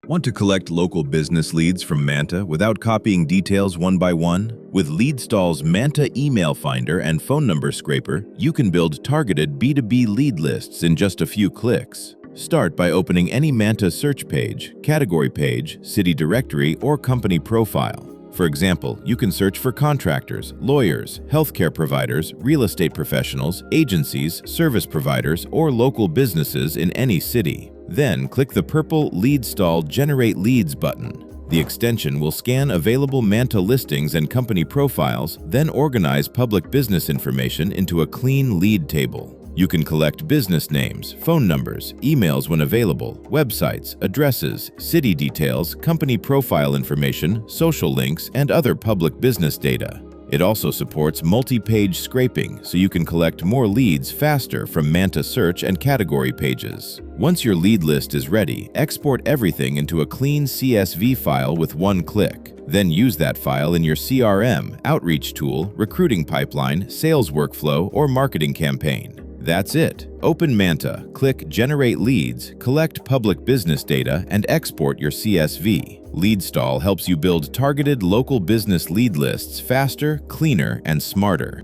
Want to collect local business leads from Manta without copying details one by one? With LeadStal's Manta Email Finder and Phone Number Scraper, you can build targeted B2B lead lists in just a few clicks. Start by opening any Manta search page, category page, city directory, or company profile. For example, you can search for contractors, lawyers, healthcare providers, real estate professionals, agencies, service providers, or local businesses in any city. Then click the purple LeadStal Generate Leads button. The extension will scan available Manta listings and company profiles, then organize public business information into a clean lead table. You can collect business names, phone numbers, emails when available, websites, addresses, city details, company profile information, social links, and other public business data. It also supports multi-page scraping, so you can collect more leads faster from Manta search and category pages. Once your lead list is ready, export everything into a clean CSV file with one click. Then use that file in your CRM, outreach tool, recruiting pipeline, sales workflow, or marketing campaign. That's it. Open Manta, click Generate Leads, collect public business data, and export your CSV. LeadStal helps you build targeted local business lead lists faster, cleaner, and smarter.